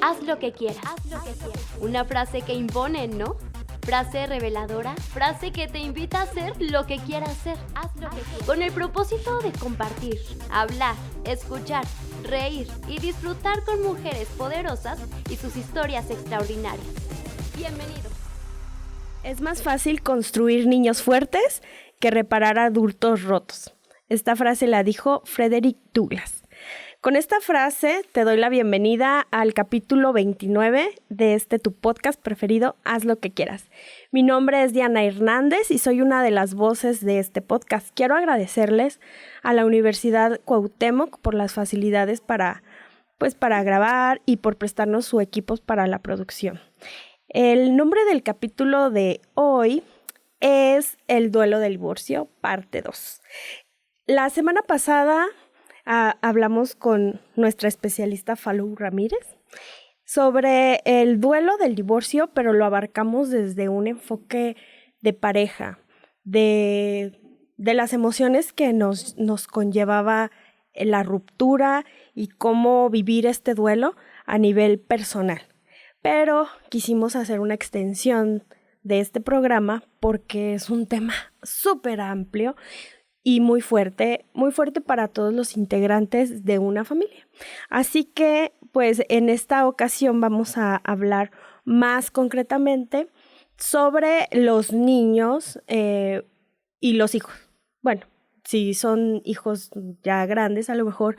Haz lo que quieras. Una frase que impone, ¿no? Frase reveladora, frase que te invita a hacer lo que quieras hacer. Haz lo que quieras. Con el propósito de compartir, hablar, escuchar, reír y disfrutar con mujeres poderosas y sus historias extraordinarias. Bienvenido. Es más fácil construir niños fuertes que reparar adultos rotos. Esta frase la dijo Frederick Douglass. Con esta frase te doy la bienvenida al capítulo 29 de tu podcast preferido, Haz lo que quieras. Mi nombre es Diana Hernández y soy una de las voces de este podcast. Quiero agradecerles a la Universidad Cuauhtémoc por las facilidades para grabar y por prestarnos sus equipos para la producción. El nombre del capítulo de hoy es El duelo del divorcio, parte 2. La semana pasada hablamos con nuestra especialista Falou Ramírez sobre el duelo del divorcio, pero lo abarcamos desde un enfoque de pareja, de las emociones que nos conllevaba la ruptura y cómo vivir este duelo a nivel personal. Pero quisimos hacer una extensión de este programa porque es un tema súper amplio y muy fuerte para todos los integrantes de una familia. Así que, pues, en esta ocasión vamos a hablar más concretamente sobre los niños y los hijos. Bueno, si son hijos ya grandes, a lo mejor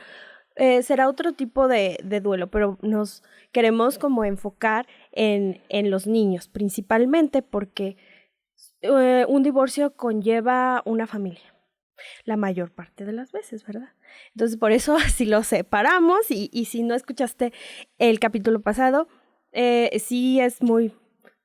será otro tipo de duelo, pero nos queremos como enfocar en los niños, principalmente porque un divorcio conlleva una familia. La mayor parte de las veces, ¿verdad? Entonces, por eso así lo separamos y si no escuchaste el capítulo pasado, sí es muy,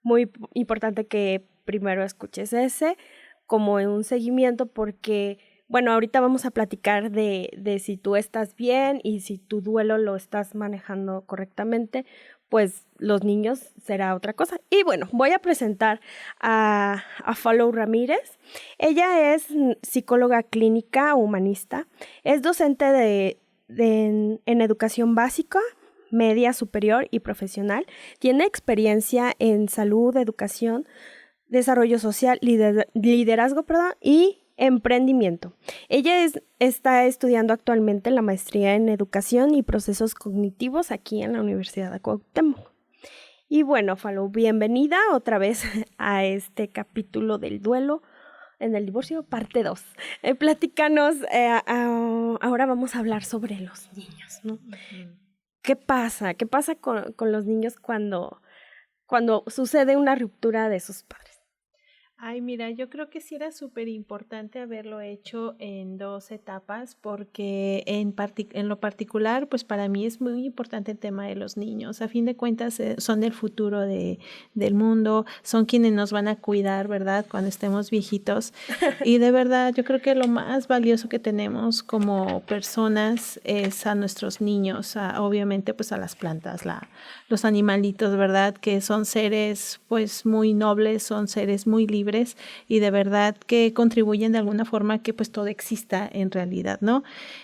muy importante que primero escuches ese como en un seguimiento porque, bueno, ahorita vamos a platicar de si tú estás bien y si tu duelo lo estás manejando correctamente, pues los niños será otra cosa. Y bueno, voy a presentar a Falou Ramírez. Ella es psicóloga clínica humanista, es docente en educación básica, media superior y profesional. Tiene experiencia en salud, educación, desarrollo social, liderazgo, y emprendimiento. Ella está estudiando actualmente la maestría en educación y procesos cognitivos aquí en la Universidad de Cuauhtémoc. Y bueno, Falou, bienvenida otra vez a este capítulo del duelo en el divorcio, parte 2. Platícanos, ahora vamos a hablar sobre los niños, ¿no? Uh-huh. ¿Qué pasa? ¿Qué pasa con los niños cuando sucede una ruptura de sus padres? Ay, mira, yo creo que sí era súper importante haberlo hecho en 2 etapas porque en lo particular, pues para mí es muy importante el tema de los niños. A fin de cuentas, son el futuro del mundo, son quienes nos van a cuidar, ¿verdad? Cuando estemos viejitos. Y de verdad, yo creo que lo más valioso que tenemos como personas es a nuestros niños, obviamente pues a las plantas, los animalitos, ¿verdad? Que son seres pues muy nobles, son seres muy libres y de verdad que contribuyen de alguna forma a que pues todo exista en realidad, ¿no?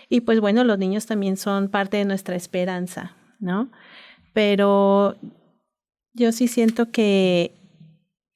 Y pues bueno, los niños también son parte de nuestra esperanza, ¿no? Pero yo sí siento que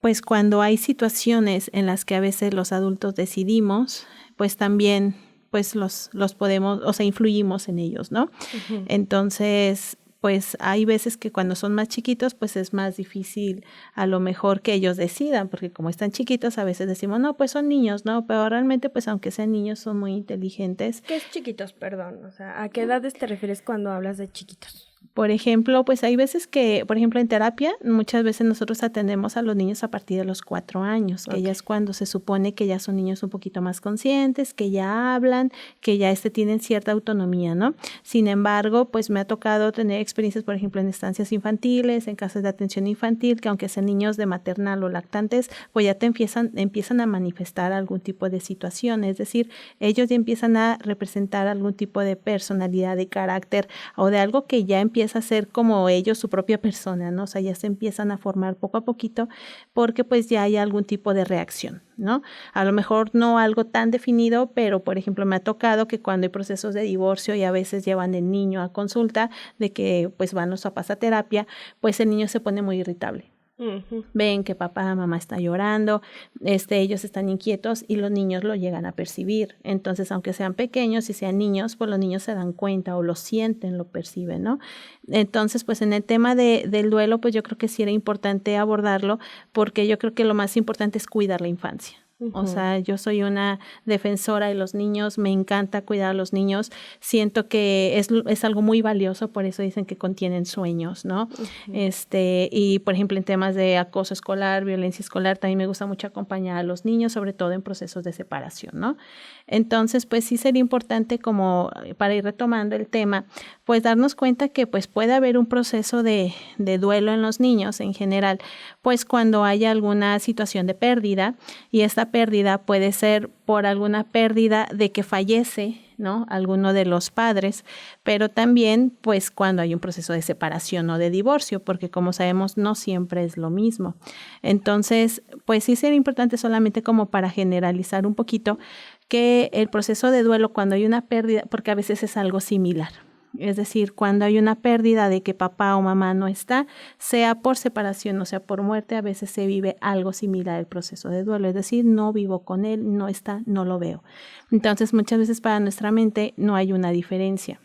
pues cuando hay situaciones en las que a veces los adultos decidimos, pues también pues los podemos, o sea, influimos en ellos, ¿no? Uh-huh. Entonces pues hay veces que cuando son más chiquitos, pues es más difícil a lo mejor que ellos decidan, porque como están chiquitos a veces decimos, no, pues son niños, ¿no? Pero realmente, pues aunque sean niños, son muy inteligentes. ¿Qué es chiquitos, perdón? O sea, ¿a qué edades te refieres cuando hablas de chiquitos? Por ejemplo, pues hay veces que, por ejemplo, en terapia, muchas veces nosotros atendemos a los niños a partir de los 4 años, que ya es cuando se supone que ya son niños un poquito más conscientes, que ya hablan, que ya tienen cierta autonomía, ¿no? Sin embargo, pues me ha tocado tener experiencias, por ejemplo, en estancias infantiles, en casas de atención infantil, que aunque sean niños de maternal o lactantes, pues ya te empiezan a manifestar algún tipo de situación, es decir, ellos ya empiezan a representar algún tipo de personalidad, de carácter o de algo que ya empieza empieza a ser como ellos su propia persona, ¿no? O sea, ya se empiezan a formar poco a poquito porque pues ya hay algún tipo de reacción, ¿no? A lo mejor no algo tan definido, pero por ejemplo me ha tocado que cuando hay procesos de divorcio y a veces llevan el niño a consulta de que pues van los papás a terapia, pues el niño se pone muy irritable. Ven que papá, mamá está llorando, ellos están inquietos y los niños lo llegan a percibir. Entonces, aunque sean pequeños y sean niños, pues los niños se dan cuenta o lo sienten, lo perciben, ¿no? Entonces, pues en el tema del duelo, pues yo creo que sí era importante abordarlo porque yo creo que lo más importante es cuidar la infancia. O sea, yo soy una defensora de los niños, me encanta cuidar a los niños, siento que es algo muy valioso, por eso dicen que contienen sueños, ¿no? Y por ejemplo en temas de acoso escolar, violencia escolar, también me gusta mucho acompañar a los niños, sobre todo en procesos de separación, ¿no? Entonces, pues sí sería importante como para ir retomando el tema, pues darnos cuenta que pues puede haber un proceso de duelo en los niños en general, pues cuando haya alguna situación de pérdida y esta pérdida puede ser por alguna pérdida de que fallece, ¿no? Alguno de los padres, pero también pues cuando hay un proceso de separación o de divorcio, porque como sabemos no siempre es lo mismo. Entonces, pues sí sería importante solamente como para generalizar un poquito que el proceso de duelo cuando hay una pérdida, porque a veces es algo similar. Es decir, cuando hay una pérdida de que papá o mamá no está, sea por separación o sea por muerte, a veces se vive algo similar al proceso de duelo. Es decir, no vivo con él, no está, no lo veo. Entonces, muchas veces para nuestra mente no hay una diferencia.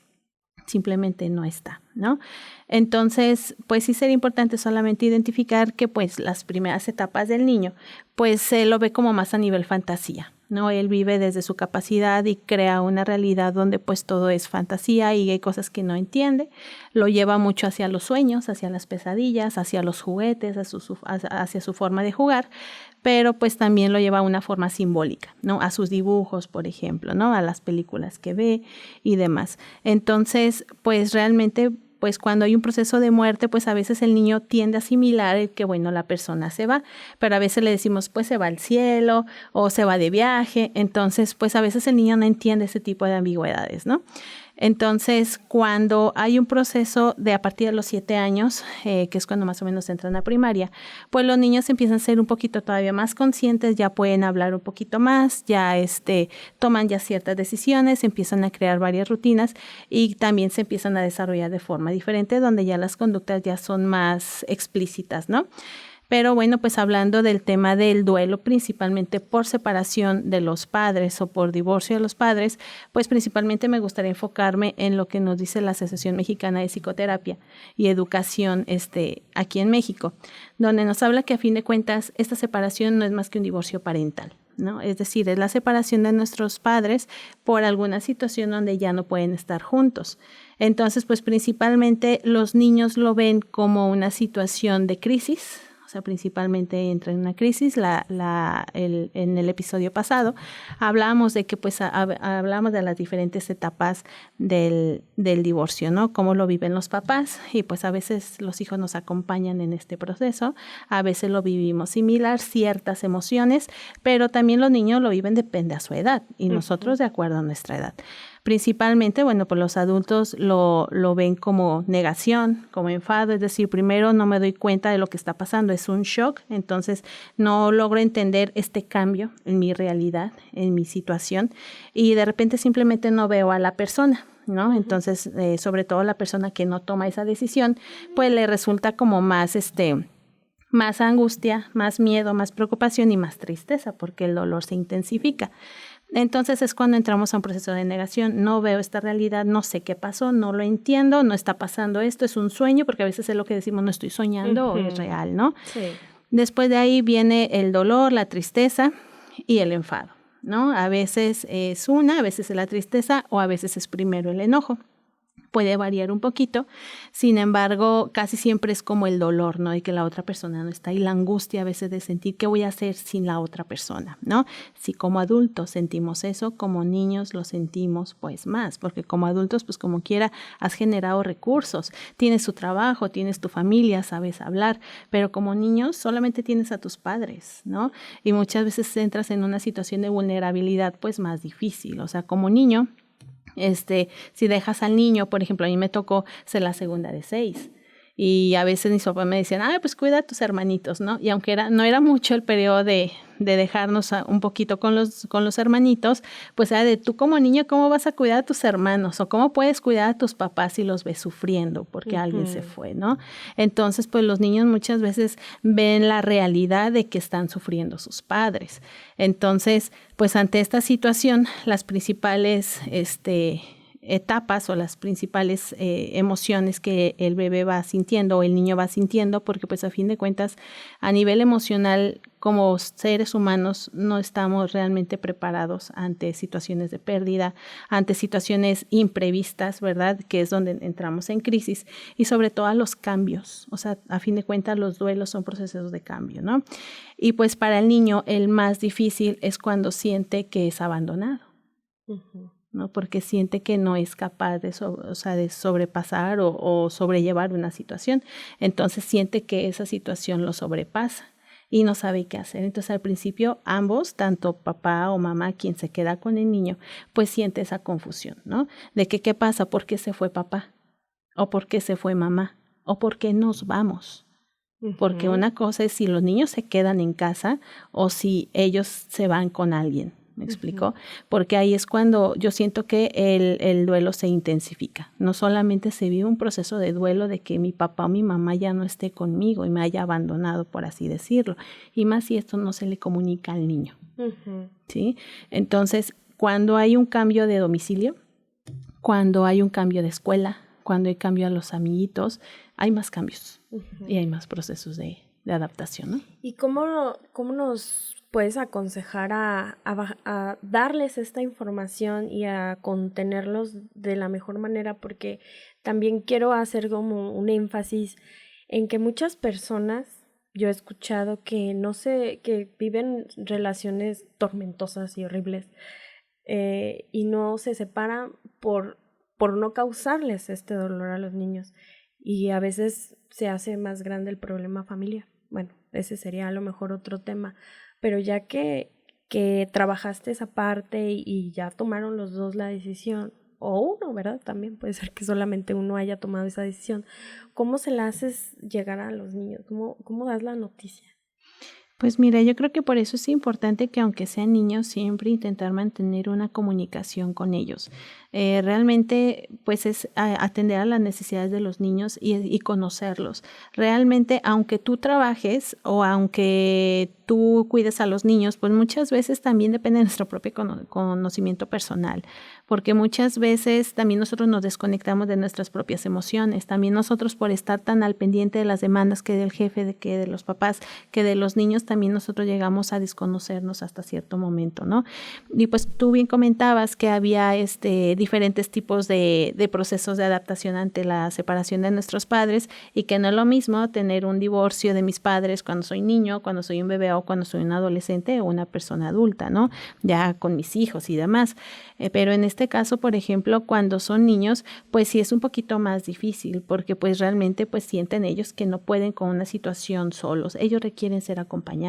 Simplemente no está, ¿no? Entonces, pues sí sería importante solamente identificar que pues las primeras etapas del niño, pues se lo ve como más a nivel fantasía, ¿no? Él vive desde su capacidad y crea una realidad donde pues todo es fantasía y hay cosas que no entiende. Lo lleva mucho hacia los sueños, hacia las pesadillas, hacia los juguetes, hacia su forma de jugar, pero pues también lo lleva a una forma simbólica, ¿no? A sus dibujos, por ejemplo, ¿no? A las películas que ve y demás. Entonces, pues realmente pues cuando hay un proceso de muerte, pues a veces el niño tiende a asimilar que, bueno, la persona se va, pero a veces le decimos, pues se va al cielo o se va de viaje, entonces, pues a veces el niño no entiende ese tipo de ambigüedades, ¿no? Entonces, cuando hay un proceso de a partir de los 7 años, que es cuando más o menos entran a primaria, pues los niños empiezan a ser un poquito todavía más conscientes, ya pueden hablar un poquito más, ya toman ya ciertas decisiones, empiezan a crear varias rutinas y también se empiezan a desarrollar de forma diferente, donde ya las conductas ya son más explícitas, ¿no? Pero bueno, pues hablando del tema del duelo, principalmente por separación de los padres o por divorcio de los padres, pues principalmente me gustaría enfocarme en lo que nos dice la Asociación Mexicana de Psicoterapia y Educación aquí en México, donde nos habla que a fin de cuentas esta separación no es más que un divorcio parental, ¿no? Es decir, es la separación de nuestros padres por alguna situación donde ya no pueden estar juntos. Entonces, pues principalmente los niños lo ven como una situación de crisis. O sea, principalmente entra en una crisis. En el episodio pasado hablábamos de que pues hablamos de las diferentes etapas del divorcio, ¿no? Cómo lo viven los papás y pues a veces los hijos nos acompañan en este proceso, a veces lo vivimos similar, ciertas emociones, pero también los niños lo viven depende a su edad y nosotros de acuerdo a nuestra edad. Principalmente, bueno, pues los adultos lo ven como negación, como enfado, es decir, primero no me doy cuenta de lo que está pasando, es un shock, entonces no logro entender este cambio en mi realidad, en mi situación, y de repente simplemente no veo a la persona, ¿no? Entonces, sobre todo la persona que no toma esa decisión, pues le resulta como más más angustia, más miedo, más preocupación y más tristeza, porque el dolor se intensifica. Entonces es cuando entramos a un proceso de negación. No veo esta realidad, no sé qué pasó, no lo entiendo, no está pasando esto, es un sueño, porque a veces es lo que decimos, no estoy soñando o es real, ¿no? Sí. Después de ahí viene el dolor, la tristeza y el enfado, ¿no? A veces es a veces es la tristeza o a veces es primero el enojo. Puede variar un poquito, sin embargo, casi siempre es como el dolor, ¿no? De que la otra persona no está y la angustia a veces de sentir qué voy a hacer sin la otra persona, ¿no? Si como adultos sentimos eso, como niños lo sentimos pues más, porque como adultos pues como quiera has generado recursos, tienes tu trabajo, tienes tu familia, sabes hablar, pero como niños solamente tienes a tus padres, ¿no? Y muchas veces entras en una situación de vulnerabilidad pues más difícil, o sea, como niño Si dejas al niño, por ejemplo, a mí me tocó ser la segunda de 6. Y a veces mis papás me decían, pues cuida a tus hermanitos, ¿no? Y aunque no era mucho el periodo de dejarnos un poquito con los hermanitos, pues era de tú como niño, ¿cómo vas a cuidar a tus hermanos? O ¿cómo puedes cuidar a tus papás si los ves sufriendo porque alguien se fue, ¿no? Entonces, pues los niños muchas veces ven la realidad de que están sufriendo sus padres. Entonces, pues ante esta situación, las principales etapas o las principales emociones que el bebé va sintiendo o el niño va sintiendo, porque pues a fin de cuentas a nivel emocional como seres humanos no estamos realmente preparados ante situaciones de pérdida, ante situaciones imprevistas, ¿verdad? Que es donde entramos en crisis y sobre todo a los cambios, o sea, a fin de cuentas los duelos son procesos de cambio, ¿no? Y pues para el niño el más difícil es cuando siente que es abandonado. ¿No? Porque siente que no es capaz de sobrepasar o sobrellevar una situación. Entonces siente que esa situación lo sobrepasa y no sabe qué hacer. Entonces al principio ambos, tanto papá o mamá, quien se queda con el niño, pues siente esa confusión, ¿no? De que qué pasa, ¿por qué se fue papá? ¿O por qué se fue mamá? ¿O por qué nos vamos? Porque una cosa es si los niños se quedan en casa o si ellos se van con alguien. ¿Me explico? Porque ahí es cuando yo siento que el duelo se intensifica. No solamente se vive un proceso de duelo de que mi papá o mi mamá ya no esté conmigo y me haya abandonado, por así decirlo. Y más si esto no se le comunica al niño. ¿Sí? Entonces, cuando hay un cambio de domicilio, cuando hay un cambio de escuela, cuando hay cambio a los amiguitos, hay más cambios y hay más procesos de adaptación, ¿no? ¿Y cómo nos puedes aconsejar a darles esta información y a contenerlos de la mejor manera? Porque también quiero hacer como un énfasis en que muchas personas, yo he escuchado que viven relaciones tormentosas y horribles y no se separan por no causarles este dolor a los niños. Y a veces se hace más grande el problema familiar. Bueno, ese sería a lo mejor otro tema. Pero ya que trabajaste esa parte y ya tomaron los dos la decisión, o uno, ¿verdad? También puede ser que solamente uno haya tomado esa decisión. ¿Cómo se la haces llegar a los niños? ¿Cómo das la noticia? Pues mira, yo creo que por eso es importante que aunque sean niños, siempre intentar mantener una comunicación con ellos. Realmente, pues es atender a las necesidades de los niños y conocerlos. Realmente, aunque tú trabajes o aunque tú cuides a los niños, pues muchas veces también depende de nuestro propio conocimiento personal, porque muchas veces también nosotros nos desconectamos de nuestras propias emociones. También nosotros por estar tan al pendiente de las demandas que del jefe, que de los papás, que de los niños, también nosotros llegamos a desconocernos hasta cierto momento, ¿no? Y pues tú bien comentabas que había diferentes tipos de procesos de adaptación ante la separación de nuestros padres y que no es lo mismo tener un divorcio de mis padres cuando soy niño, cuando soy un bebé o cuando soy un adolescente o una persona adulta, ¿no? Ya con mis hijos y demás. Pero en este caso, por ejemplo, cuando son niños, pues sí es un poquito más difícil porque pues realmente pues sienten ellos que no pueden con una situación solos. Ellos requieren ser acompañados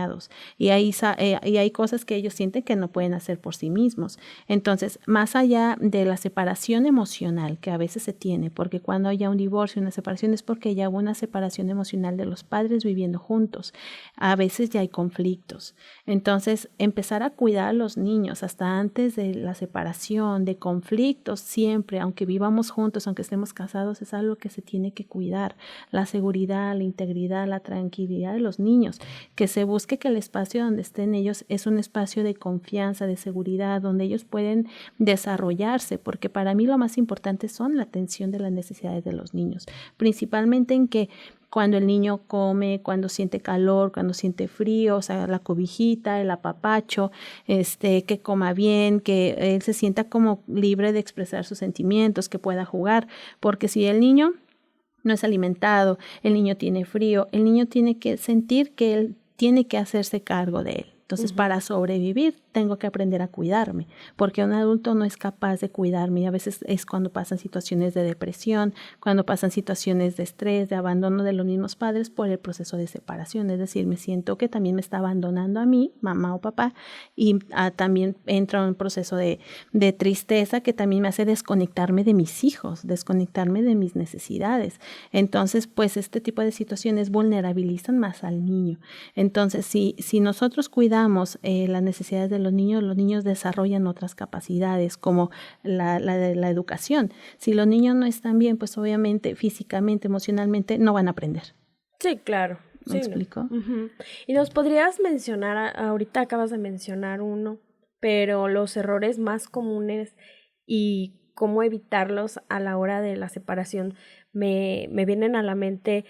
y hay cosas que ellos sienten que no pueden hacer por sí mismos. Entonces, más allá de la separación emocional que a veces se tiene, porque cuando haya un divorcio, una separación, es porque ya hubo una separación emocional de los padres viviendo juntos. A veces ya hay conflictos. Entonces, empezar a cuidar a los niños hasta antes de la separación, de conflictos, siempre, aunque vivamos juntos, aunque estemos casados, es algo que se tiene que cuidar. La seguridad, la integridad, la tranquilidad de los niños, que se busque que el espacio donde estén ellos es un espacio de confianza, de seguridad, donde ellos pueden desarrollarse, porque para mí lo más importante son la atención de las necesidades de los niños, principalmente en que cuando el niño come, cuando siente calor, cuando siente frío, o sea, la cobijita, el apapacho, que coma bien, que él se sienta como libre de expresar sus sentimientos, que pueda jugar, porque si el niño no es alimentado, el niño tiene frío, el niño tiene que sentir que él tiene que hacerse cargo de él. Entonces, para sobrevivir, tengo que aprender a cuidarme, porque un adulto no es capaz de cuidarme y a veces es cuando pasan situaciones de depresión, cuando pasan situaciones de estrés, de abandono de los mismos padres por el proceso de separación. Es decir, me siento que también me está abandonando a mí, mamá o papá, y también entra en un proceso de tristeza que también me hace desconectarme de mis hijos, desconectarme de mis necesidades. Entonces, pues este tipo de situaciones vulnerabilizan más al niño. Entonces, si nosotros cuidamos las necesidades de los niños desarrollan otras capacidades como la educación. Si los niños no están bien, pues obviamente físicamente, emocionalmente no van a aprender. Sí, claro. ¿Me explico? Y nos podrías mencionar, ahorita acabas de mencionar uno, pero los errores más comunes y cómo evitarlos a la hora de la separación. Me vienen a la mente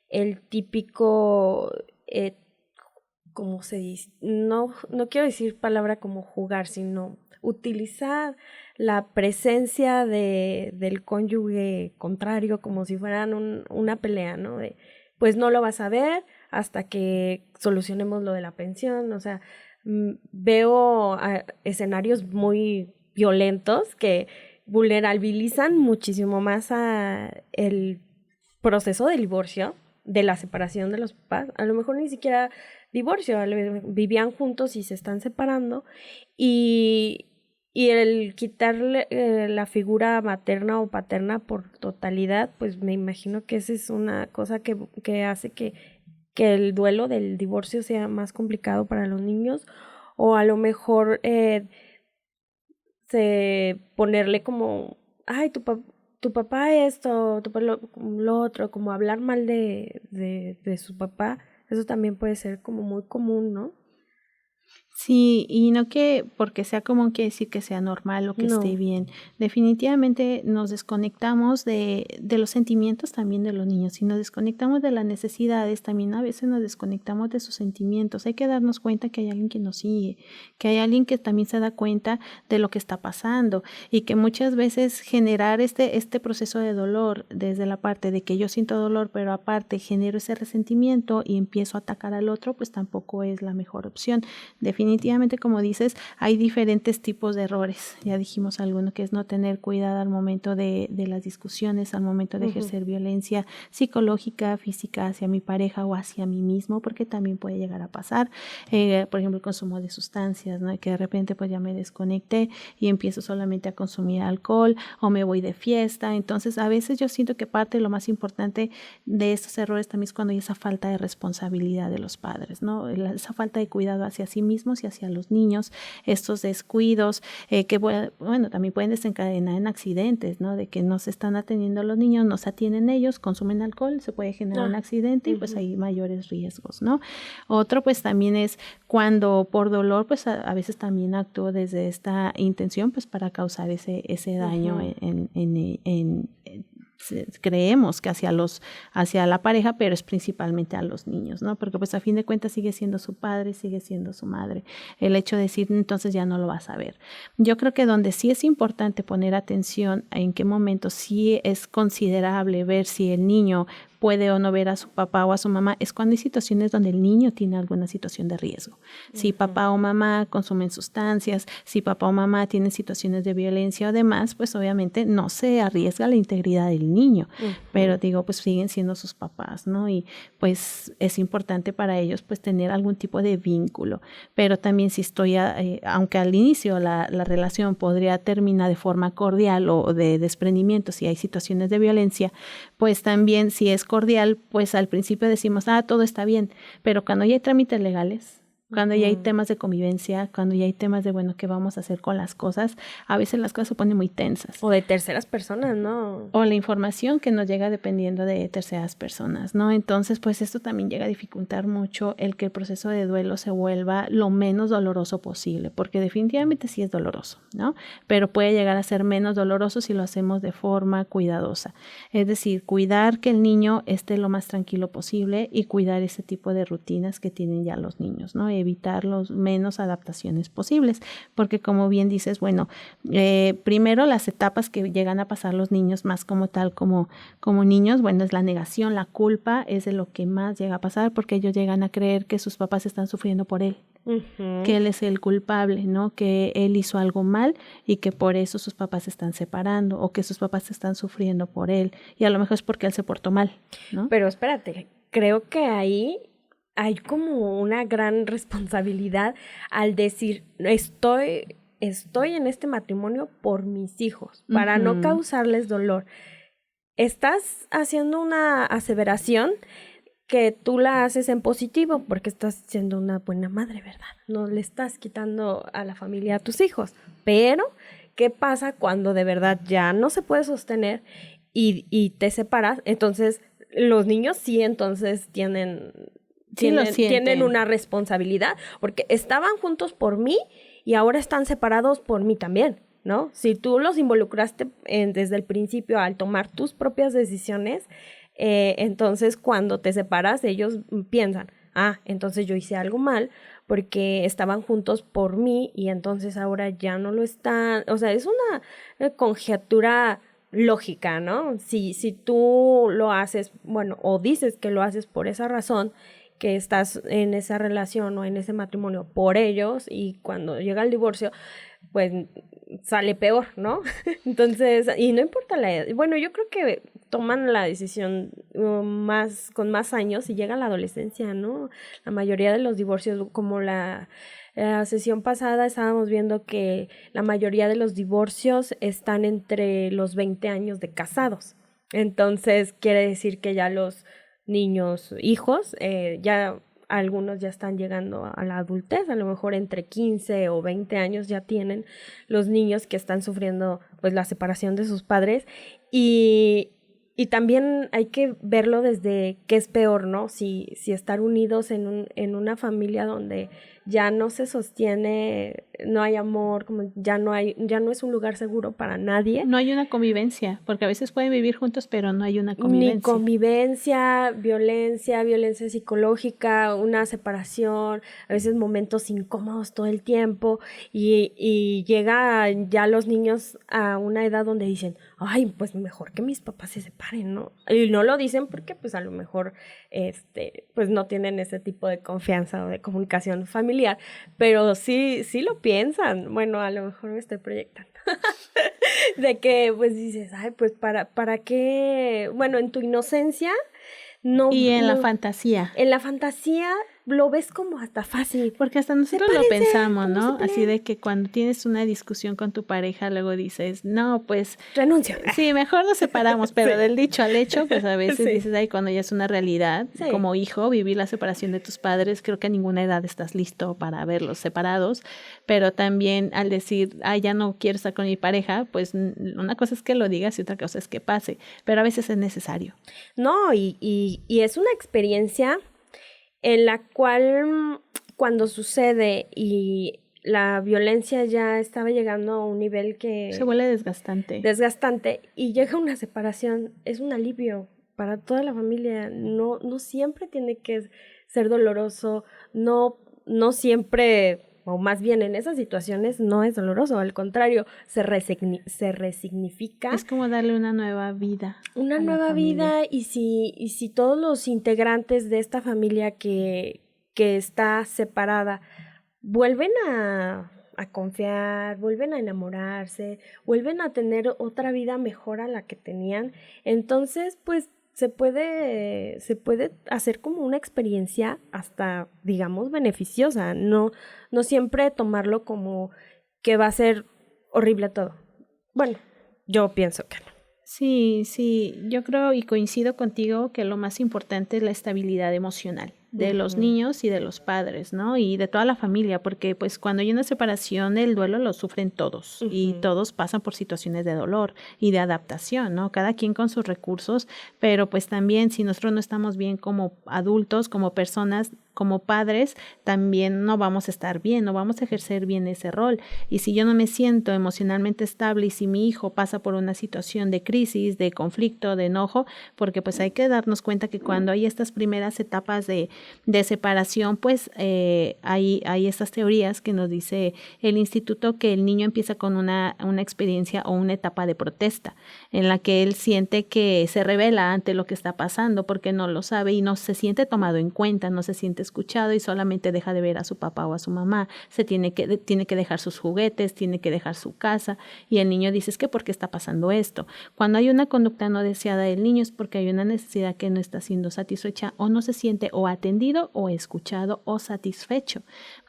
el típico, ¿cómo se dice? No quiero decir palabra como jugar, sino utilizar la presencia del cónyuge contrario como si fueran una pelea, ¿no? Pues no lo vas a ver hasta que solucionemos lo de la pensión. O sea, veo escenarios muy violentos que vulnerabilizan muchísimo más el proceso de divorcio, de la separación de los papás. A lo mejor ni siquiera divorcio, vivían juntos y se están separando, y el quitarle la figura materna o paterna por totalidad, pues me imagino que esa es una cosa que hace que el duelo del divorcio sea más complicado para los niños, o a lo mejor ponerle como, ay, tu papá esto, tu papá lo otro, como hablar mal de su papá. Eso también puede ser como muy común, ¿no? Sí, y no que porque sea común quiere decir que sea normal o que esté bien. Definitivamente nos desconectamos de los sentimientos también de los niños. Si nos desconectamos de las necesidades, también a veces nos desconectamos de sus sentimientos. Hay que darnos cuenta que hay alguien que nos sigue, que hay alguien que también se da cuenta de lo que está pasando, y que muchas veces generar este proceso de dolor desde la parte de que yo siento dolor, pero aparte genero ese resentimiento y empiezo a atacar al otro, pues tampoco es la mejor opción. Definitivamente, como dices, hay diferentes tipos de errores. Ya dijimos alguno, que es no tener cuidado al momento de las discusiones, al momento de ejercer violencia psicológica, física hacia mi pareja o hacia mí mismo, porque también puede llegar a pasar. Por ejemplo, el consumo de sustancias, ¿no? Que de repente pues ya me desconecté y empiezo solamente a consumir alcohol, o me voy de fiesta. Entonces, a veces yo siento que parte de lo más importante de estos errores también es cuando hay esa falta de responsabilidad de los padres, ¿no? Esa falta de cuidado hacia sí mismos y hacia los niños, estos descuidos que bueno, también pueden desencadenar en accidentes, ¿no? De que no se están atendiendo a los niños, no se atienden ellos, consumen alcohol, se puede generar un accidente y pues hay mayores riesgos, ¿no? Otro pues también es cuando por dolor pues a veces también actúo desde esta intención pues para causar ese daño creemos que hacia la pareja, pero es principalmente a los niños, ¿no? Porque pues a fin de cuentas sigue siendo su padre, sigue siendo su madre. El hecho de decir, entonces ya no lo vas a ver. Yo creo que donde sí es importante poner atención en qué momento sí es considerable ver si el niño puede o no ver a su papá o a su mamá, es cuando hay situaciones donde el niño tiene alguna situación de riesgo. Si papá o mamá consumen sustancias, si papá o mamá tienen situaciones de violencia o demás, pues obviamente no se arriesga la integridad del niño, pero digo, pues siguen siendo sus papás, ¿no? Y pues es importante para ellos pues tener algún tipo de vínculo, pero también si estoy, aunque al inicio la relación podría terminar de forma cordial o de desprendimiento, si hay situaciones de violencia, pues también si es cordial, pues al principio decimos, todo está bien, pero cuando ya hay trámites legales, cuando ya hay temas de convivencia, cuando ya hay temas de, bueno, ¿qué vamos a hacer con las cosas? A veces las cosas se ponen muy tensas. O de terceras personas, ¿no? O la información que nos llega dependiendo de terceras personas, ¿no? Entonces, pues esto también llega a dificultar mucho el que el proceso de duelo se vuelva lo menos doloroso posible, porque definitivamente sí es doloroso, ¿no? Pero puede llegar a ser menos doloroso si lo hacemos de forma cuidadosa. Es decir, cuidar que el niño esté lo más tranquilo posible y cuidar ese tipo de rutinas que tienen ya los niños, ¿no? Evitar los menos adaptaciones posibles, porque como bien dices, bueno, primero las etapas que llegan a pasar los niños más como tal, como niños, bueno, es la negación, la culpa es de lo que más llega a pasar, porque ellos llegan a creer que sus papás están sufriendo por él, que él es el culpable, ¿no? Que él hizo algo mal y que por eso sus papás se están separando o que sus papás están sufriendo por él. Y a lo mejor es porque él se portó mal, ¿no? Pero espérate, creo que ahí hay como una gran responsabilidad al decir, estoy en este matrimonio por mis hijos, para no causarles dolor. Estás haciendo una aseveración que tú la haces en positivo porque estás siendo una buena madre, ¿verdad? No le estás quitando a la familia a tus hijos. Pero, ¿qué pasa cuando de verdad ya no se puede sostener y te separas? Entonces, los niños sí entonces tienen una responsabilidad porque estaban juntos por mí y ahora están separados por mí también, ¿no? Si tú los involucraste desde el principio al tomar tus propias decisiones, entonces cuando te separas ellos piensan, entonces yo hice algo mal porque estaban juntos por mí y entonces ahora ya no lo están. O sea, es una conjetura lógica, ¿no? Si tú lo haces, bueno, o dices que lo haces por esa razón, que estás en esa relación o en ese matrimonio por ellos y cuando llega el divorcio, pues sale peor, ¿no? Entonces, y no importa la edad. Bueno, yo creo que toman la decisión con más años y llega a la adolescencia, ¿no? La mayoría de los divorcios, como la sesión pasada estábamos viendo que la mayoría de los divorcios están entre los 20 años de casados. Entonces, quiere decir que ya los niños, hijos, ya algunos ya están llegando a la adultez, a lo mejor entre 15 o 20 años ya tienen los niños que están sufriendo pues la separación de sus padres y también hay que verlo desde qué es peor, ¿no? Si estar unidos en una familia donde ya no se sostiene, no hay amor, como ya no es un lugar seguro para nadie. No hay una convivencia, porque a veces pueden vivir juntos, pero no hay una convivencia. Ni convivencia, violencia psicológica, una separación, a veces momentos incómodos todo el tiempo y llega ya los niños a una edad donde dicen, ay, pues mejor que mis papás se separen, ¿no? Y no lo dicen porque pues a lo mejor pues no tienen ese tipo de confianza o de comunicación familiar, pero sí lo piensan. Bueno, a lo mejor me estoy proyectando. De que pues dices, ay, pues para qué, bueno, en tu inocencia no. Y en la fantasía. En la fantasía lo ves como hasta fácil. Porque hasta nosotros lo pensamos, ¿no? Así de que cuando tienes una discusión con tu pareja, luego dices, no, pues renuncio. Sí, mejor nos separamos, pero sí. Del dicho al hecho, pues a veces dices, ay, cuando ya es una realidad, como hijo, vivir la separación de tus padres, creo que a ninguna edad estás listo para verlos separados, pero también al decir, ay, ya no quiero estar con mi pareja, pues una cosa es que lo digas y otra cosa es que pase, pero a veces es necesario. No, y es una experiencia en la cual cuando sucede y la violencia ya estaba llegando a un nivel que se vuelve desgastante y llega una separación, es un alivio para toda la familia. No siempre tiene que ser doloroso, no siempre, o más bien en esas situaciones no es doloroso, al contrario, se resignifica. Es como darle una nueva vida. Una nueva vida, y si todos los integrantes de esta familia que está separada vuelven a confiar, vuelven a enamorarse, vuelven a tener otra vida mejor a la que tenían, entonces pues se puede hacer como una experiencia hasta, digamos, beneficiosa, no siempre tomarlo como que va a ser horrible todo. Bueno, yo pienso que no. Sí, yo creo y coincido contigo que lo más importante es la estabilidad emocional de los niños y de los padres, ¿no? Y de toda la familia, porque pues cuando hay una separación el duelo lo sufren todos y todos pasan por situaciones de dolor y de adaptación, ¿no? Cada quien con sus recursos, pero pues también si nosotros no estamos bien como adultos, como personas, como padres, también no vamos a estar bien, no vamos a ejercer bien ese rol. Y si yo no me siento emocionalmente estable y si mi hijo pasa por una situación de crisis, de conflicto, de enojo, porque pues hay que darnos cuenta que cuando hay estas primeras etapas de de separación, pues hay estas teorías que nos dice el instituto que el niño empieza con una experiencia o una etapa de protesta en la que él siente que se revela ante lo que está pasando porque no lo sabe y no se siente tomado en cuenta, no se siente escuchado y solamente deja de ver a su papá o a su mamá, tiene que dejar sus juguetes, tiene que dejar su casa y el niño dice, es que ¿por qué está pasando esto? Cuando hay una conducta no deseada del niño es porque hay una necesidad que no está siendo satisfecha o no se siente o atendido o escuchado o satisfecho.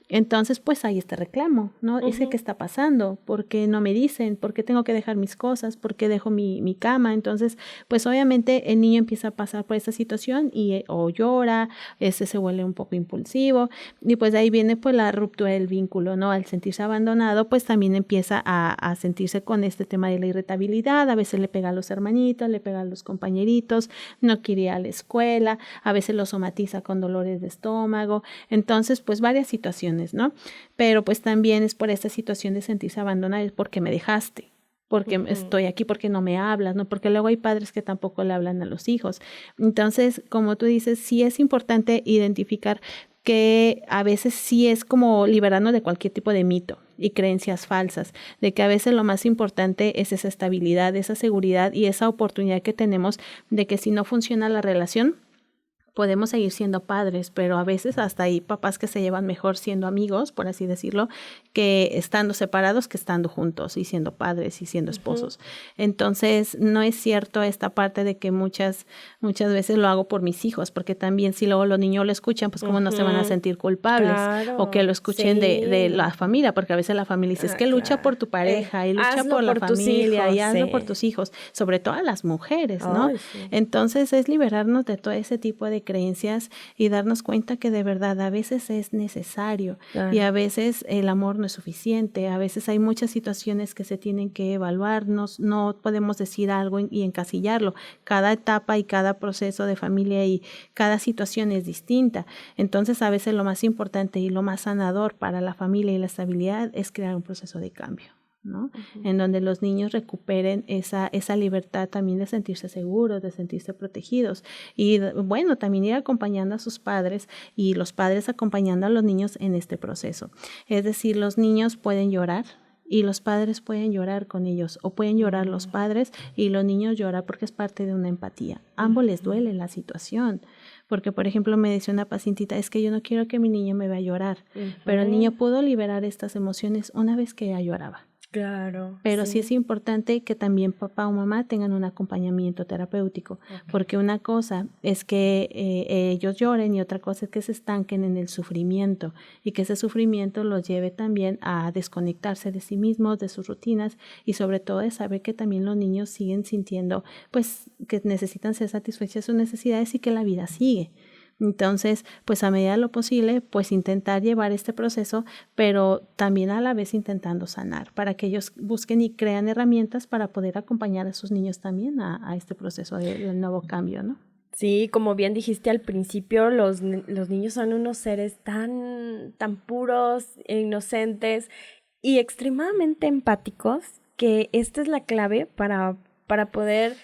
Entonces, pues hay este reclamo, ¿no? Uh-huh. ¿Qué está pasando? ¿Por qué no me dicen? ¿Por qué tengo que dejar mis cosas? ¿Por qué dejo mi cama? Entonces, pues obviamente el niño empieza a pasar por esta situación y o llora, se vuelve un poco impulsivo y pues de ahí viene pues la ruptura del vínculo, ¿no? Al sentirse abandonado, pues también empieza a sentirse con este tema de la irritabilidad, a veces le pega a los hermanitos, le pega a los compañeritos, no quiere ir a la escuela, a veces lo somatiza con dolores de estómago, entonces pues varias situaciones, ¿no? Pero pues también es por esta situación de sentirse abandonada, es porque me dejaste, porque estoy aquí, porque no me hablas, ¿no? Porque luego hay padres que tampoco le hablan a los hijos. Entonces, como tú dices, sí es importante identificar que a veces sí es como liberarnos de cualquier tipo de mito y creencias falsas, de que a veces lo más importante es esa estabilidad, esa seguridad y esa oportunidad que tenemos de que si no funciona la relación, podemos seguir siendo padres, pero a veces hasta hay papás que se llevan mejor siendo amigos, por así decirlo, que estando separados, que estando juntos y siendo padres y siendo esposos. Uh-huh. Entonces, no es cierto esta parte de que muchas veces lo hago por mis hijos, porque también si luego los niños lo escuchan, pues cómo no se van a sentir culpables, claro, o que lo escuchen de la familia, porque a veces la familia dice, es que lucha por tu pareja y lucha por la familia y hazlo por tus hijos, sobre todo a las mujeres, ¿no? Sí. Entonces, es liberarnos de todo ese tipo de creencias y darnos cuenta que de verdad a veces es necesario y a veces el amor no es suficiente, a veces hay muchas situaciones que se tienen que evaluar, no podemos decir algo y encasillarlo, cada etapa y cada proceso de familia y cada situación es distinta, entonces a veces lo más importante y lo más sanador para la familia y la estabilidad es crear un proceso de cambio, ¿no? Uh-huh. En donde los niños recuperen esa libertad también de sentirse seguros, de sentirse protegidos y bueno, también ir acompañando a sus padres y los padres acompañando a los niños en este proceso. Es decir, los niños pueden llorar y los padres pueden llorar con ellos o pueden llorar los padres y los niños lloran porque es parte de una empatía. A ambos les duele la situación. Porque, por ejemplo, me decía una pacientita, es que yo no quiero que mi niño me vea llorar, pero el niño pudo liberar estas emociones una vez que ella lloraba. Claro. Pero sí es importante que también papá o mamá tengan un acompañamiento terapéutico, porque una cosa es que ellos lloren y otra cosa es que se estanquen en el sufrimiento y que ese sufrimiento los lleve también a desconectarse de sí mismos, de sus rutinas y sobre todo de saber que también los niños siguen sintiendo pues que necesitan ser satisfechas sus necesidades y que la vida sigue. Entonces, pues a medida de lo posible, pues intentar llevar este proceso, pero también a la vez intentando sanar, para que ellos busquen y crean herramientas para poder acompañar a sus niños también a este proceso del nuevo cambio, ¿no? Sí, como bien dijiste al principio, los niños son unos seres tan puros, inocentes y extremadamente empáticos, que esta es la clave para poder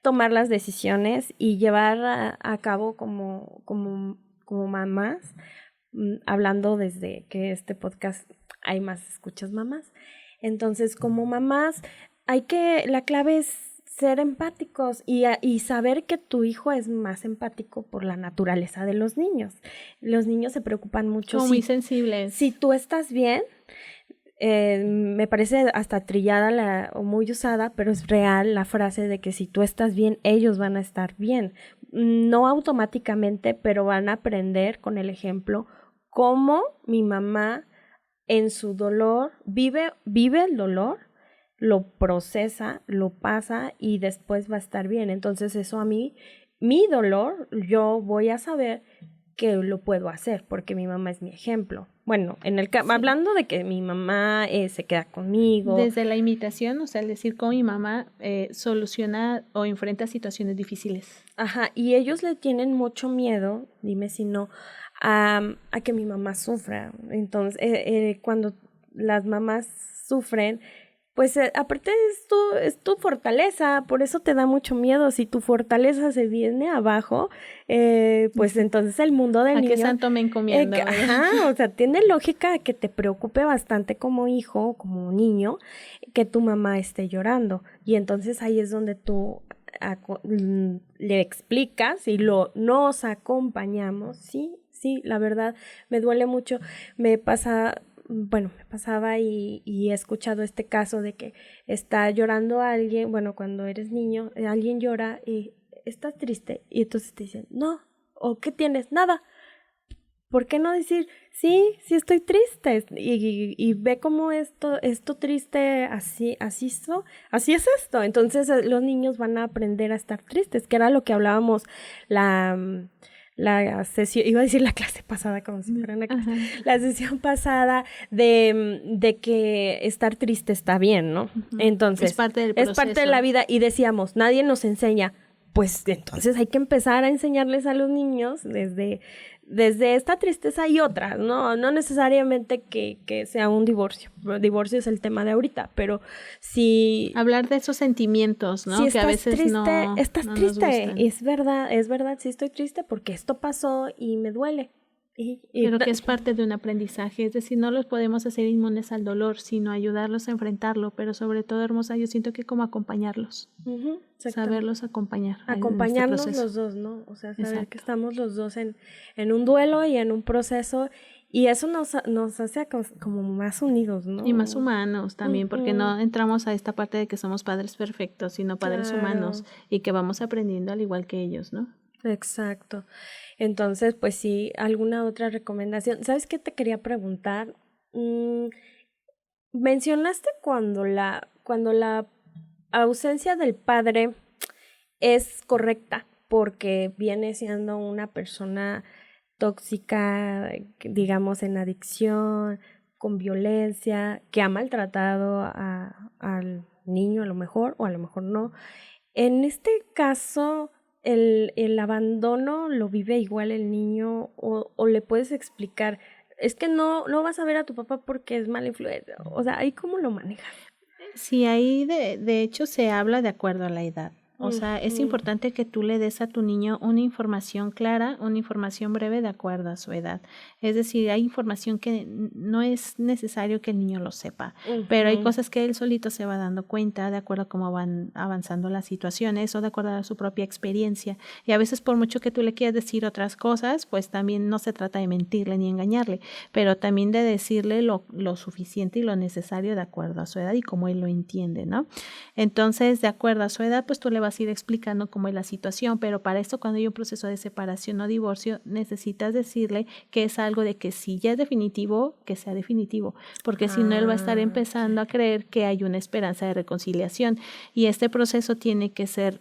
tomar las decisiones y llevar a cabo como mamás, hablando desde que este podcast hay más escuchas mamás. Entonces, como mamás, la clave es ser empáticos y saber que tu hijo es más empático por la naturaleza de los niños. Los niños se preocupan mucho. Son muy sensibles. Si tú estás bien, me parece hasta trillada o muy usada, pero es real la frase de que si tú estás bien, ellos van a estar bien. No automáticamente, pero van a aprender con el ejemplo cómo mi mamá en su dolor vive el dolor, lo procesa, lo pasa y después va a estar bien. Entonces eso a mí, mi dolor, yo voy a saber que lo puedo hacer porque mi mamá es mi ejemplo. Bueno, hablando de que mi mamá se queda conmigo. Desde la imitación, o sea, el decir cómo mi mamá soluciona o enfrenta situaciones difíciles. Ajá, y ellos le tienen mucho miedo, dime si no, a que mi mamá sufra. Entonces, cuando las mamás sufren, pues aparte es tu fortaleza, por eso te da mucho miedo. Si tu fortaleza se viene abajo, pues entonces el mundo del niño... ¿A qué santo me encomiendo? Ajá, o sea, tiene lógica que te preocupe bastante como hijo, como niño, que tu mamá esté llorando. Y entonces ahí es donde tú le explicas y nos acompañamos, sí, la verdad me duele mucho, me pasaba y he escuchado este caso de que está llorando alguien, bueno, cuando eres niño, alguien llora y estás triste y entonces te dicen, no, ¿o qué tienes? Nada. ¿Por qué no decir, sí estoy triste? Y ve cómo esto triste, así es esto. Entonces los niños van a aprender a estar tristes, que era lo que hablábamos la sesión, iba a decir la clase pasada como si fuera una clase, la sesión pasada de que estar triste está bien, ¿no? Entonces, es parte del proceso. Es parte de la vida y decíamos, nadie nos enseña, pues entonces hay que empezar a enseñarles a los niños desde esta tristeza y otras, ¿no? No necesariamente que sea un divorcio. El divorcio es el tema de ahorita, pero si... hablar de esos sentimientos, ¿no? Si que a veces triste, estás no triste. Es verdad, sí estoy triste porque esto pasó y me duele. Pero que es parte de un aprendizaje, es decir, no los podemos hacer inmunes al dolor, sino ayudarlos a enfrentarlo, pero sobre todo, hermosa, yo siento que como acompañarlos, saberlos acompañar. Acompañarnos en este los dos, ¿no? O sea, saber que estamos los dos en un duelo y en un proceso, y eso nos hace como más unidos, ¿no? Y más humanos también, porque no entramos a esta parte de que somos padres perfectos, sino padres humanos, y que vamos aprendiendo al igual que ellos, ¿no? Exacto. Entonces, pues sí, ¿alguna otra recomendación? ¿Sabes qué te quería preguntar? Mencionaste cuando la ausencia del padre es correcta porque viene siendo una persona tóxica, digamos, en adicción, con violencia, que ha maltratado al niño a lo mejor, o a lo mejor no. En este caso... El abandono lo vive igual el niño o le puedes explicar, es que no vas a ver a tu papá porque es mala influencia, o sea, ¿ahí cómo lo manejas? Sí, ahí de hecho se habla de acuerdo a la edad. O sea, es importante que tú le des a tu niño una información clara, una información breve de acuerdo a su edad. Es decir, hay información que no es necesario que el niño lo sepa, pero hay cosas que él solito se va dando cuenta de acuerdo a cómo van avanzando las situaciones o de acuerdo a su propia experiencia. Y a veces por mucho que tú le quieras decir otras cosas, pues también no se trata de mentirle ni engañarle, pero también de decirle lo suficiente y lo necesario de acuerdo a su edad y cómo él lo entiende, ¿no? Entonces, de acuerdo a su edad, pues tú le vas a ir explicando cómo es la situación, pero para esto cuando hay un proceso de separación o divorcio, necesitas decirle que es algo de que si ya es definitivo, que sea definitivo, porque si no él va a estar empezando a creer que hay una esperanza de reconciliación y este proceso tiene que ser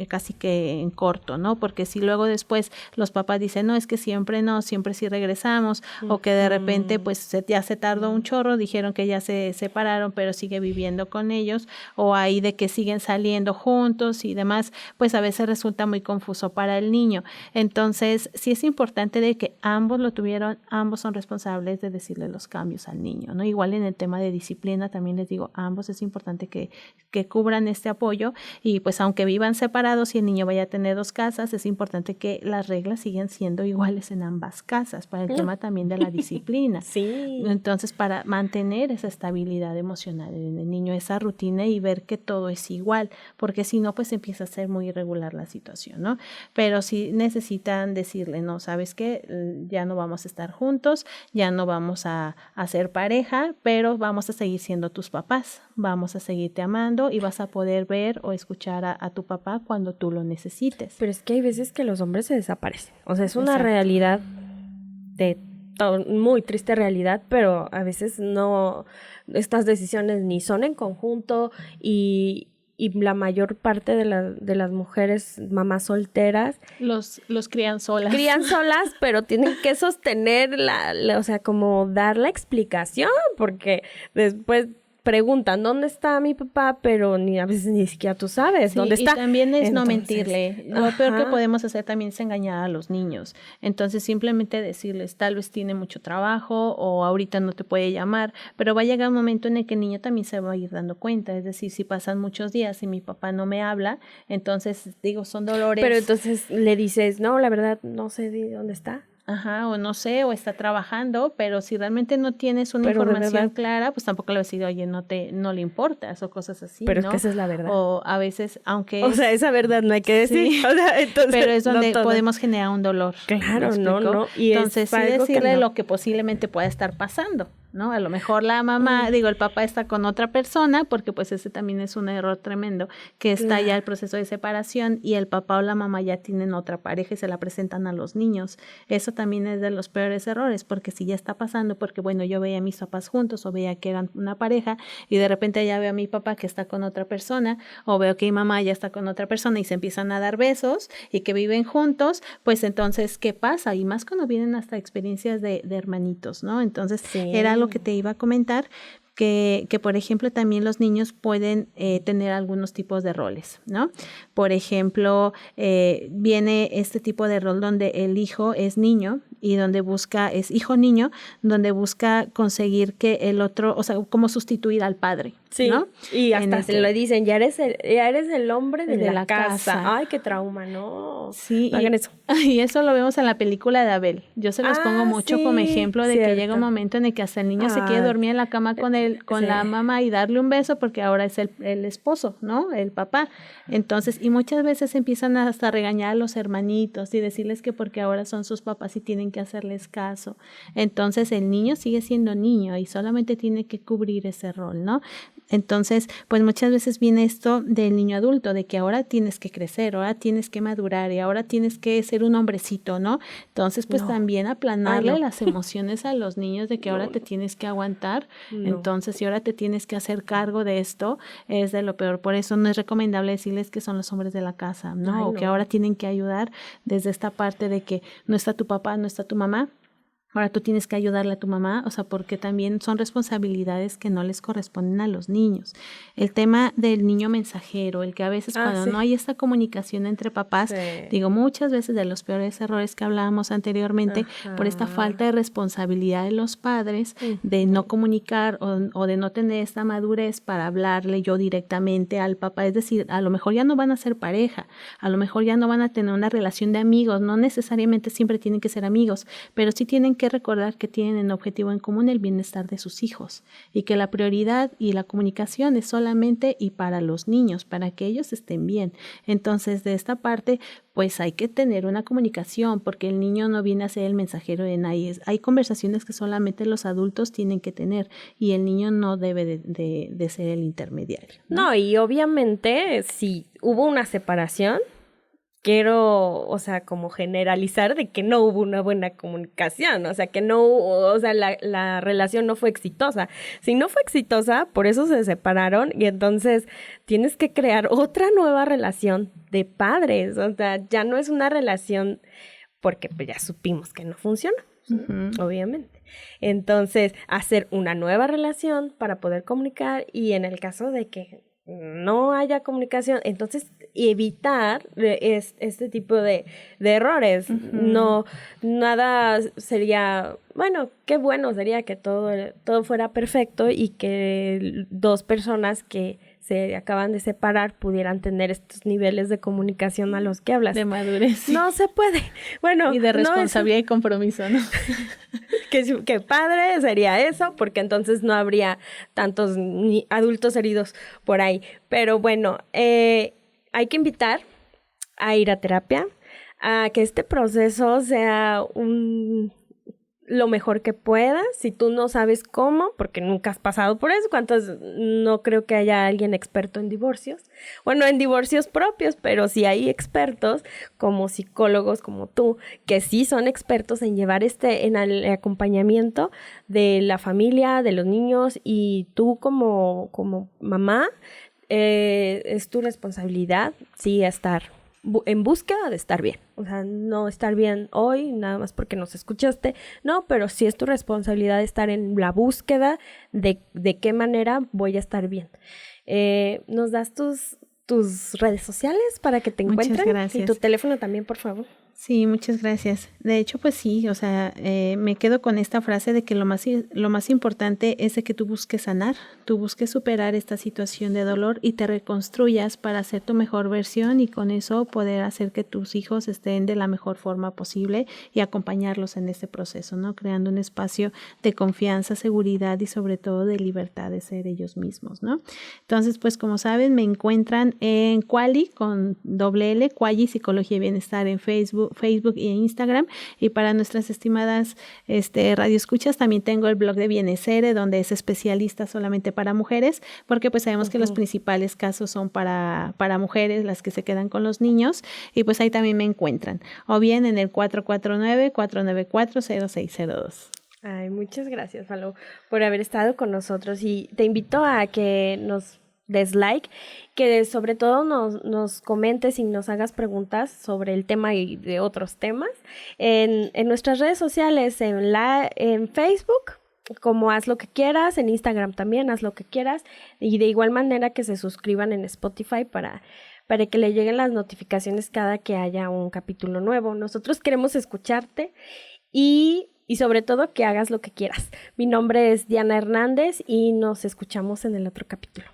casi que en corto, ¿no? Porque si luego después los papás dicen, no, es que siempre no, siempre sí regresamos, o que de repente pues ya se tardó un chorro, dijeron que ya se separaron, pero sigue viviendo con ellos, o ahí de que siguen saliendo juntos y demás, pues a veces resulta muy confuso para el niño. Entonces, sí es importante de que ambos lo tuvieron, ambos son responsables de decirle los cambios al niño, ¿no? Igual en el tema de disciplina también les digo, ambos es importante que cubran este apoyo y pues aunque vivan separados y el niño vaya a tener 2 casas, es importante que las reglas sigan siendo iguales en ambas casas, para el tema también de la disciplina. Sí. Entonces, para mantener esa estabilidad emocional en el niño, esa rutina y ver que todo es igual, porque si no, pues empieza a ser muy irregular la situación, ¿no? Pero si necesitan decirle, no, ¿sabes qué? Ya no vamos a estar juntos, ya no vamos a ser pareja, pero vamos a seguir siendo tus papás, vamos a seguirte amando y vas a poder ver o escuchar a tu papá cuando tú lo necesites. Pero es que hay veces que los hombres se desaparecen. O sea, es una realidad muy triste realidad, pero a veces no, estas decisiones ni son en conjunto y la mayor parte de las mujeres, mamás solteras, los crían solas. Crían solas, pero tienen que sostener o sea, como dar la explicación, porque después preguntan, ¿dónde está mi papá? Pero a veces ni siquiera tú sabes dónde está. Y también es no Entonces, mentirle. Lo peor que podemos hacer también es engañar a los niños. Entonces, simplemente decirles, tal vez tiene mucho trabajo o ahorita no te puede llamar, pero va a llegar un momento en el que el niño también se va a ir dando cuenta. Es decir, si pasan muchos días y mi papá no me habla, entonces, digo, son dolores. Pero entonces le dices, no, la verdad, no sé de dónde está. Ajá, o no sé, o está trabajando, pero si realmente no tienes una información clara, pues tampoco le vas a decir, oye, no le importas, o cosas así, pero ¿no? es que esa es la verdad. O a veces, aunque... O sea, esa verdad no hay que decir. Sí, o sea, entonces, pero es donde podemos generar un dolor. Claro, no. Y entonces, sí decirle lo que posiblemente pueda estar pasando, ¿no? A lo mejor la mamá, el papá está con otra persona, porque pues ese también es un error tremendo, que está ya el proceso de separación y el papá o la mamá ya tienen otra pareja y se la presentan a los niños. Eso también es de los peores errores, porque si ya está pasando, porque bueno, yo veía a mis papás juntos o veía que eran una pareja y de repente ya veo a mi papá que está con otra persona o veo que mi mamá ya está con otra persona y se empiezan a dar besos y que viven juntos, pues entonces, ¿qué pasa? Y más cuando vienen hasta experiencias de hermanitos, ¿no? Entonces, era lo que te iba a comentar, que por ejemplo también los niños pueden tener algunos tipos de roles, ¿no? Por ejemplo, viene este tipo de rol donde el hijo es niño y donde es hijo niño, donde busca conseguir que el otro, o sea, como sustituir al padre, ¿no? Y hasta se lo dicen, ya eres el hombre de la casa. Ay, qué trauma, ¿no. Sí, hagan eso. Y eso lo vemos en la película de Abel. Yo se los pongo mucho como ejemplo de que llega un momento en el que hasta el niño se quiere dormir en la cama con la mamá y darle un beso porque ahora es el esposo, ¿no? El papá. Entonces, y muchas veces empiezan hasta a regañar a los hermanitos y decirles que porque ahora son sus papás y tienen que hacerles caso. Entonces, el niño sigue siendo niño y solamente tiene que cubrir ese rol, ¿no? Entonces, pues muchas veces viene esto del niño adulto, de que ahora tienes que crecer, ahora tienes que madurar y ahora tienes que ser un hombrecito, ¿no? Entonces, pues también aplanarle las emociones a los niños de que ahora te tienes que aguantar, entonces, si ahora te tienes que hacer cargo de esto, es de lo peor. Por eso no es recomendable decirles que son los hombres de la casa, ¿no? O que ahora tienen que ayudar desde esta parte de que no está tu papá, no está tu mamá. Ahora tú tienes que ayudarle a tu mamá, o sea, porque también son responsabilidades que no les corresponden a los niños. El tema del niño mensajero, el que a veces cuando no hay esta comunicación entre papás, digo, muchas veces de los peores errores que hablábamos anteriormente, por esta falta de responsabilidad de los padres, de no comunicar o de no tener esta madurez para hablarle yo directamente al papá. Es decir, a lo mejor ya no van a ser pareja, a lo mejor ya no van a tener una relación de amigos, no necesariamente siempre tienen que ser amigos, pero sí tienen que recordar que tienen en objetivo en común el bienestar de sus hijos y que la prioridad y la comunicación es solamente y para los niños, para que ellos estén bien. Entonces, de esta parte, pues hay que tener una comunicación porque el niño no viene a ser el mensajero de nadie. Hay conversaciones que solamente los adultos tienen que tener y el niño no debe de ser el intermediario, ¿no? Y obviamente si hubo una separación, quiero, o sea, como generalizar de que no hubo una buena comunicación, o sea, que no, o sea, la relación no fue exitosa. Si no fue exitosa, por eso se separaron y entonces tienes que crear otra nueva relación de padres, o sea, ya no es una relación porque pues ya supimos que no funciona, obviamente. Entonces, hacer una nueva relación para poder comunicar y en el caso de que no haya comunicación, entonces evitar este tipo de errores. No, nada sería, bueno, qué bueno sería que todo fuera perfecto y que dos personas que se acaban de separar pudieran tener estos niveles de comunicación a los que hablas. De madurez. No se puede. Bueno, y de responsabilidad y compromiso, ¿no? que padre sería eso, porque entonces no habría tantos adultos heridos por ahí. Pero bueno, hay que invitar a ir a terapia, a que este proceso sea lo mejor que puedas. Si tú no sabes cómo, porque nunca has pasado por eso, no creo que haya alguien experto en divorcios. Bueno, en divorcios propios, pero sí hay expertos como psicólogos como tú, que sí son expertos en llevar en el acompañamiento de la familia, de los niños, y tú como mamá, es tu responsabilidad, sí, estar en búsqueda de estar bien. O sea, no estar bien hoy, nada más porque nos escuchaste, no, pero sí es tu responsabilidad estar en la búsqueda de qué manera voy a estar bien. ¿Nos das tus redes sociales para que te encuentren? Muchas gracias. Y tu teléfono también, por favor. Sí, muchas gracias. De hecho, pues sí, o sea, me quedo con esta frase de que lo más importante es de que tú busques sanar, tú busques superar esta situación de dolor y te reconstruyas para ser tu mejor versión y con eso poder hacer que tus hijos estén de la mejor forma posible y acompañarlos en este proceso, ¿no? Creando un espacio de confianza, seguridad y sobre todo de libertad de ser ellos mismos, ¿no? Entonces, pues como saben, me encuentran en Quali con doble L, Quali Psicología y Bienestar en Facebook y en Instagram, y para nuestras estimadas radioescuchas también tengo el blog de Bienesere, donde es especialista solamente para mujeres, porque pues sabemos que los principales casos son para mujeres, las que se quedan con los niños, y pues ahí también me encuentran, o bien en el 449-494-0602. Ay, muchas gracias, Falo, por haber estado con nosotros, y te invito a que nos des like, que sobre todo nos comentes y nos hagas preguntas sobre el tema y de otros temas en nuestras redes sociales, en Facebook como Haz Lo Que Quieras, en Instagram también Haz Lo Que Quieras, y de igual manera que se suscriban en Spotify para que le lleguen las notificaciones cada que haya un capítulo nuevo. Nosotros queremos escucharte y sobre todo que hagas lo que quieras. Mi nombre es Diana Hernández y nos escuchamos en el otro capítulo.